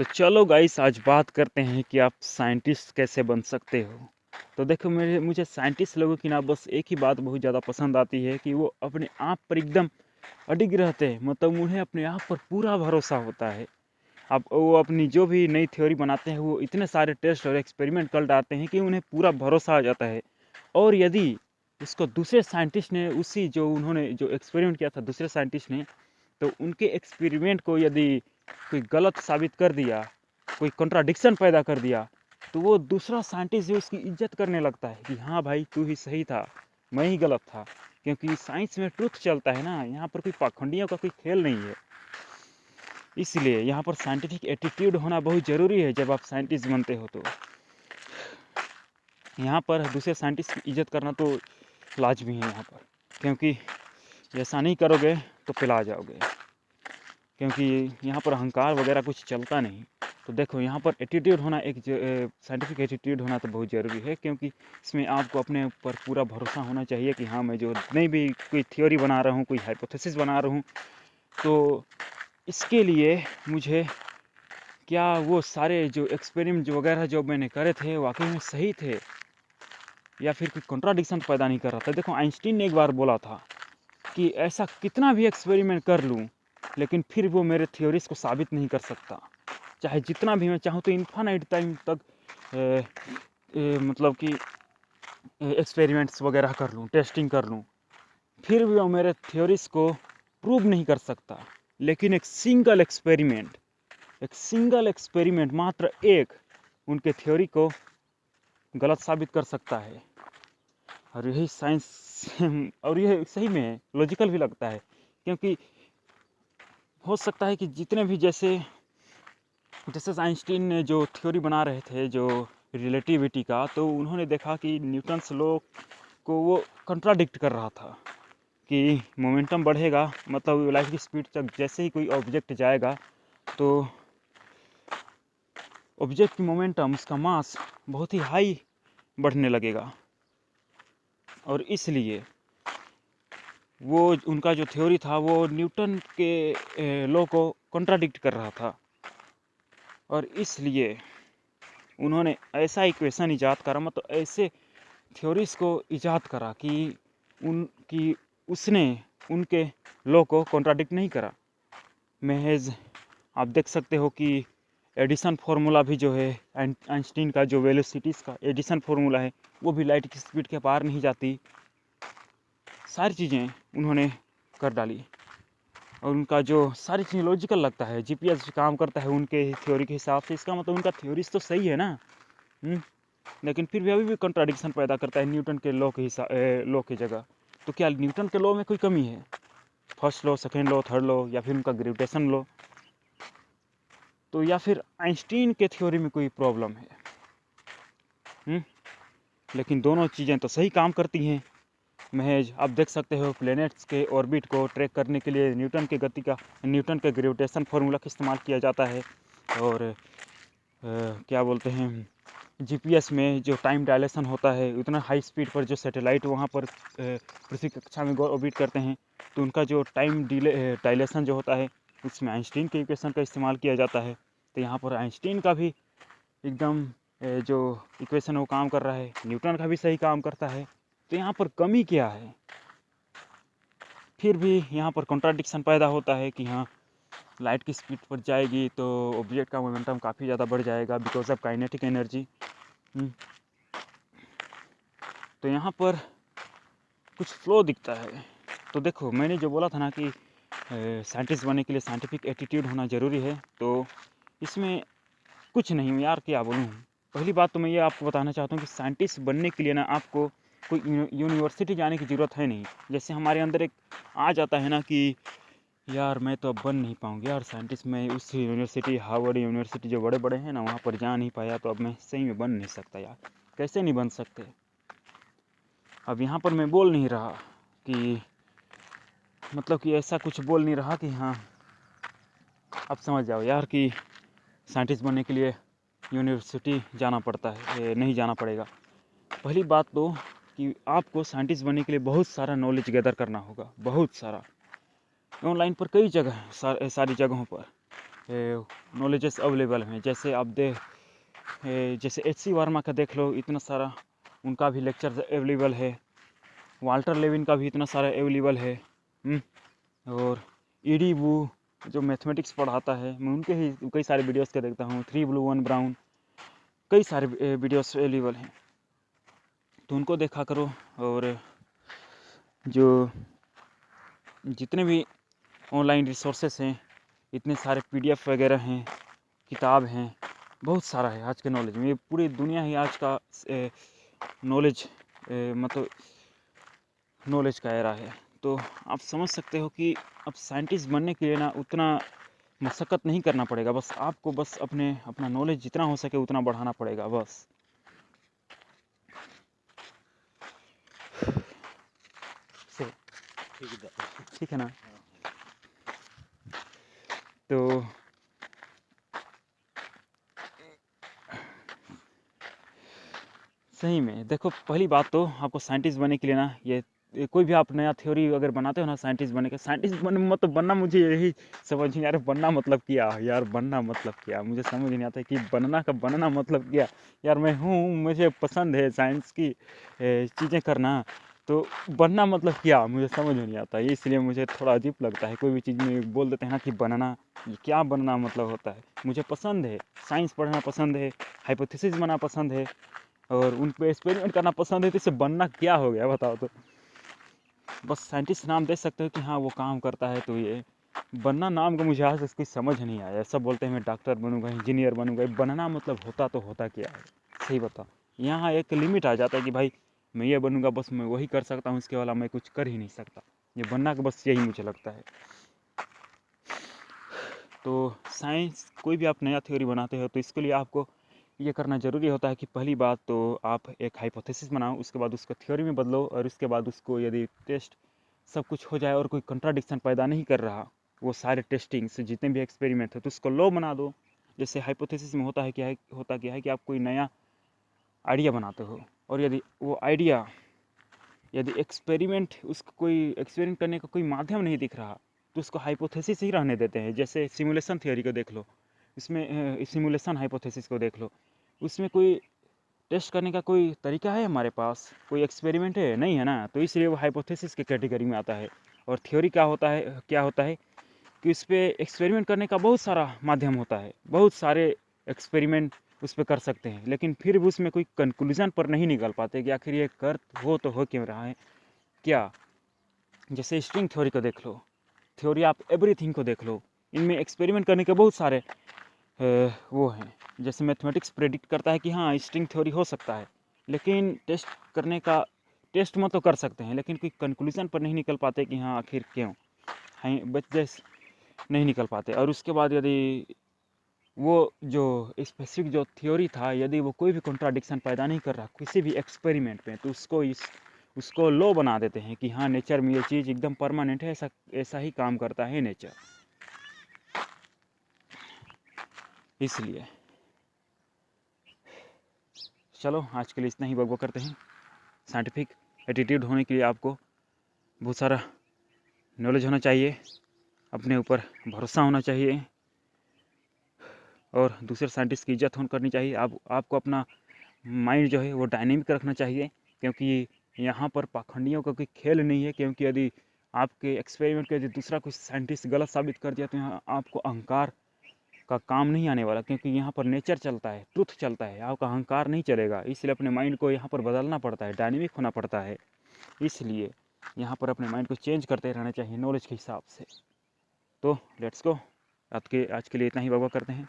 तो चलो गाइस, आज बात करते हैं कि आप साइंटिस्ट कैसे बन सकते हो। तो देखो, मुझे साइंटिस्ट लोगों की ना बस एक ही बात बहुत ज़्यादा पसंद आती है कि वो अपने आप पर एकदम अडिग रहते हैं। मतलब उन्हें अपने आप पर पूरा भरोसा होता है। अब वो अपनी जो भी नई थ्योरी बनाते हैं, वो इतने सारे टेस्ट और एक्सपेरिमेंट कर डालते हैं कि उन्हें पूरा भरोसा आ जाता है। और यदि उसको दूसरे साइंटिस्ट ने उसी जो उन्होंने जो एक्सपेरिमेंट किया था दूसरे साइंटिस्ट ने, तो उनके एक्सपेरिमेंट को यदि कोई गलत साबित कर दिया, कोई कॉन्ट्राडिक्शन पैदा कर दिया, तो वो दूसरा साइंटिस्ट जो उसकी इज्जत करने लगता है कि हाँ भाई, तू ही सही था, मैं ही गलत था। क्योंकि साइंस में ट्रुथ चलता है ना, यहाँ पर कोई पाखंडियों का कोई खेल नहीं है। इसलिए यहाँ पर साइंटिफिक एटीट्यूड होना बहुत ज़रूरी है। जब आप साइंटिस्ट बनते हो तो यहाँ पर दूसरे साइंटिस्ट की इज्जत करना तो लाजमी है यहाँ पर। क्योंकि ऐसा नहीं करोगे तो पिला जाओगे। क्योंकि यहाँ पर अहंकार वगैरह कुछ चलता नहीं। तो देखो, यहाँ पर एटीट्यूड होना, एक साइंटिफिक एटीट्यूड होना तो बहुत ज़रूरी है। क्योंकि इसमें आपको अपने ऊपर पूरा भरोसा होना चाहिए कि हाँ, मैं जो नहीं भी कोई थ्योरी बना रहा हूँ, कोई हाइपोथेसिस बना रहा हूँ, तो इसके लिए मुझे क्या वो सारे जो एक्सपेरिमेंट जो वगैरह जो मैंने करे थे वाकई में सही थे, या फिर कोई कॉन्ट्राडिक्शन पैदा नहीं कर रहा था। देखो, आइंस्टीन ने एक बार बोला था कि ऐसा कितना भी एक्सपेरिमेंट कर लूँ, लेकिन फिर वो मेरे थ्योरीज को साबित नहीं कर सकता। चाहे जितना भी मैं चाहूँ तो इन्फानाइट टाइम तक मतलब कि एक्सपेरिमेंट्स वगैरह कर लूँ, टेस्टिंग कर लूँ, फिर भी वो मेरे थ्योरीज को प्रूव नहीं कर सकता। लेकिन एक सिंगल एक्सपेरिमेंट मात्र एक उनके थ्योरी को गलत साबित कर सकता है। और यही साइंस और यह सही में लॉजिकल भी लगता है। क्योंकि हो सकता है कि जितने भी जैसे आइंस्टीन ने जो थ्योरी बना रहे थे जो रिलेटिविटी का, तो उन्होंने देखा कि न्यूटन्स लॉ को वो कंट्राडिक्ट कर रहा था कि मोमेंटम बढ़ेगा, मतलब लाइट की स्पीड तक जैसे ही कोई ऑब्जेक्ट जाएगा तो ऑब्जेक्ट की मोमेंटम, उसका मास बहुत ही हाई बढ़ने लगेगा। और इसलिए वो उनका जो थ्योरी था वो न्यूटन के लॉ को कंट्राडिक्ट कर रहा था। और इसलिए उन्होंने ऐसा इक्वेशन ईजाद करा, मतलब ऐसे थ्योरीज को ईजाद करा कि उसने उनके लॉ को कॉन्ट्राडिक्ट नहीं करा। महज आप देख सकते हो कि एडिशन फार्मूला भी जो है, आइंस्टीन का जो वेलोसिटीज़ का एडिशन फार्मूला है, वो भी लाइट की स्पीड के पार नहीं जाती। सारी चीज़ें उन्होंने कर डाली। और उनका जो सारी चीज़ें लॉजिकल लगता है, जीपीएस काम करता है उनके थ्योरी के हिसाब से। इसका मतलब उनका थ्योरीज तो सही है ना। लेकिन फिर भी अभी भी कंट्राडिक्शन पैदा करता है न्यूटन के लॉ के लॉ की जगह। तो क्या न्यूटन के लॉ में कोई कमी है? First law, second law, third law, या फिर उनका ग्रेविटेशन लॉ, तो या फिर आइंस्टीन के थ्योरी में कोई प्रॉब्लम है? लेकिन दोनों चीज़ें तो सही काम करती हैं। महज आप देख सकते हो, प्लैनेट्स के ऑर्बिट को ट्रैक करने के लिए न्यूटन के ग्रेविटेशन फार्मूला का इस्तेमाल किया जाता है। और क्या बोलते हैं, जीपीएस में जो टाइम डायलेशन होता है, उतना हाई स्पीड पर जो सैटेलाइट वहाँ पर पृथ्वी कक्षा में ऑर्बिट करते हैं, तो उनका जो टाइम डायलेशन जो होता है, उसमें आइंस्टीन के इक्वेशन का इस्तेमाल किया जाता है। तो यहाँ पर आइंस्टीन का भी एकदम जो इक्वेशन वो काम कर रहा है, न्यूटन का भी सही काम करता है। तो यहाँ पर कमी क्या है? फिर भी यहाँ पर कॉन्ट्राडिक्शन पैदा होता है कि हाँ, लाइट की स्पीड पर जाएगी तो ऑब्जेक्ट का मोमेंटम काफ़ी ज़्यादा बढ़ जाएगा बिकॉज ऑफ काइनेटिक एनर्जी। तो यहाँ पर कुछ फ्लो दिखता है। तो देखो, मैंने जो बोला था ना कि साइंटिस्ट बनने के लिए साइंटिफिक एटीट्यूड होना ज़रूरी है, तो इसमें कुछ नहीं यार, क्या बोलूँ। पहली बात तो मैं ये आपको बताना चाहता हूँ कि साइंटिस्ट बनने के लिए ना आपको कोई यूनिवर्सिटी जाने की ज़रूरत है नहीं। जैसे हमारे अंदर एक आ जाता है ना कि यार, मैं तो अब बन नहीं पाऊँगी यार साइंटिस्ट, मैं उस यूनिवर्सिटी, हार्वर्ड यूनिवर्सिटी जो बड़े बड़े हैं ना, वहाँ पर जा नहीं पाया, तो अब मैं सही में बन नहीं सकता यार। कैसे नहीं बन सकते? अब यहाँ पर मैं बोल नहीं रहा कि मतलब कि ऐसा कुछ बोल नहीं रहा कि हाँ, अब समझ जाओ यार कि साइंटिस्ट बनने के लिए यूनिवर्सिटी जाना पड़ता है, नहीं जाना पड़ेगा। पहली बात तो कि आपको साइंटिस्ट बनने के लिए बहुत सारा नॉलेज गैदर करना होगा, बहुत सारा। ऑनलाइन पर कई जगह सारी जगहों पर नॉलेजेस अवेलेबल हैं। जैसे आप जैसे एच.सी. वर्मा का देख लो, इतना सारा उनका भी लेक्चर अवेलेबल है। वाल्टर लेविन का भी इतना सारा अवेलेबल है। और ई.डी. वू जो मैथमेटिक्स पढ़ाता है, मैं उनके ही कई सारे वीडियोस के देखता हूँ। 3 ब्लू 1 ब्राउन, कई सारे वीडियोस अवेलेबल हैं, तो उनको देखा करो। और जो जितने भी ऑनलाइन रिसोर्सेस हैं, इतने सारे PDF वगैरह हैं, किताब हैं, बहुत सारा है आज के नॉलेज में। ये पूरी दुनिया ही आज का नॉलेज मतलब नॉलेज का एरा है। तो आप समझ सकते हो कि अब साइंटिस्ट बनने के लिए ना उतना मशक्क़त नहीं करना पड़ेगा, बस आपको बस अपना नॉलेज जितना हो सके उतना बढ़ाना पड़ेगा बस। ठीक है ना? तो सही में देखो, पहली बात तो आपको साइंटिस्ट बनने के लिए ना ये कोई भी आप नया थ्योरी अगर बनाते हो ना साइंटिस्ट बनने के, साइंटिस्ट बनने मतलब बनना, मुझे यही समझ नहीं आ रहा बनना मतलब क्या यार, बनना मतलब क्या, मुझे समझ नहीं आता कि बनना का बनना मतलब क्या यार। मैं हूँ, मुझे पसंद है साइंस की चीज़ें करना, तो बनना मतलब क्या मुझे समझ नहीं आता। इसलिए मुझे थोड़ा अजीब लगता है, कोई भी चीज़ में बोल देते हैं ना कि बनना, ये क्या बनना मतलब होता है। मुझे पसंद है साइंस पढ़ना, पसंद है हाइपोथेसिस बनाना पसंद है, और उन पे एक्सपेरिमेंट करना पसंद है। तो इससे बनना क्या हो गया बताओ तो? बस साइंटिस्ट नाम दे सकते हो कि हाँ वो काम करता है, तो ये बनना नाम का मुझे आज इसकी समझ नहीं आया। सब बोलते हैं मैं डॉक्टर बनूंगा, इंजीनियर बनूंगा, बनना मतलब होता तो होता क्या है, सही बताओ। यहाँ एक लिमिट आ जाता है कि भाई मैं ये बनूंगा, बस मैं वही कर सकता हूँ, इसके अलावा मैं कुछ कर ही नहीं सकता। ये बनना का बस यही मुझे लगता है। तो साइंस कोई भी आप नया थ्योरी बनाते हो तो इसके लिए आपको ये करना ज़रूरी होता है कि पहली बात तो आप एक हाइपोथेसिस बनाओ, उसके बाद उसको थ्योरी में बदलो, और उसके बाद उसको यदि टेस्ट सब कुछ हो जाए और कोई कंट्राडिक्शन पैदा नहीं कर रहा, वो सारे टेस्टिंग से जितने भी एक्सपेरिमेंट है तो उसको लॉ बना दो। जैसे हाइपोथेसिस में होता क्या है कि आप कोई नया आइडिया बनाते हो, और यदि वो आइडिया यदि उसको कोई एक्सपेरिमेंट करने का कोई माध्यम नहीं दिख रहा, तो उसको हाइपोथेसिस ही रहने देते हैं। जैसे सिमुलेशन थ्योरी को देख लो, इसमें सिमुलेशन हाइपोथेसिस को देख लो, उसमें कोई टेस्ट करने का कोई तरीका है हमारे पास, कोई एक्सपेरिमेंट है नहीं है ना, तो इसलिए वो हाइपोथेसिस के कैटेगरी में आता है। और थ्योरी क्या होता है कि उस पर एक्सपेरिमेंट करने का बहुत सारा माध्यम होता है, बहुत सारे एक्सपेरिमेंट उस पर कर सकते हैं, लेकिन फिर भी उसमें कोई कंक्लूजन पर नहीं निकल पाते कि आखिर ये कर तो हो क्यों रहा है क्या। जैसे स्ट्रिंग थ्योरी को देख लो, थ्योरी आप एवरीथिंग को देख लो, इनमें एक्सपेरिमेंट करने के बहुत सारे वो हैं। जैसे मैथमेटिक्स प्रेडिक्ट करता है कि हाँ स्ट्रिंग थ्योरी हो सकता है, लेकिन टेस्ट में तो कर सकते हैं, लेकिन कोई कंक्लूजन पर नहीं निकल पाते कि हाँ आखिर क्यों है, बस नहीं निकल पाते। और उसके बाद यदि वो जो स्पेसिफिक जो थ्योरी था, यदि वो कोई भी कॉन्ट्राडिक्शन पैदा नहीं कर रहा किसी भी एक्सपेरिमेंट में, तो उसको लॉ बना देते हैं कि हाँ नेचर में ये चीज़ एकदम परमानेंट है, ऐसा ही काम करता है नेचर। इसलिए चलो आज के लिए इतना ही बकबक करते हैं। साइंटिफिक एटीट्यूड होने के लिए आपको बहुत सारा नॉलेज होना चाहिए, अपने ऊपर भरोसा होना चाहिए, और दूसरे साइंटिस्ट की इज्जत करनी चाहिए। आपको अपना माइंड जो है वो डायनेमिक रखना चाहिए, क्योंकि यहाँ पर पाखंडियों का कोई खेल नहीं है। क्योंकि यदि आपके एक्सपेरिमेंट को यदि दूसरा कोई साइंटिस्ट गलत साबित कर दिया, तो यहाँ आपको अहंकार का काम नहीं आने वाला, क्योंकि यहाँ पर नेचर चलता है, ट्रुथ चलता है, आपका अहंकार नहीं चलेगा। इसलिए अपने माइंड को यहाँ पर बदलना पड़ता है, डायनेमिक होना पड़ता है। इसलिए यहाँ पर अपने माइंड को चेंज करते रहना चाहिए नॉलेज के हिसाब से। तो लेट्स गो, आज के लिए इतना ही बकबक करते हैं।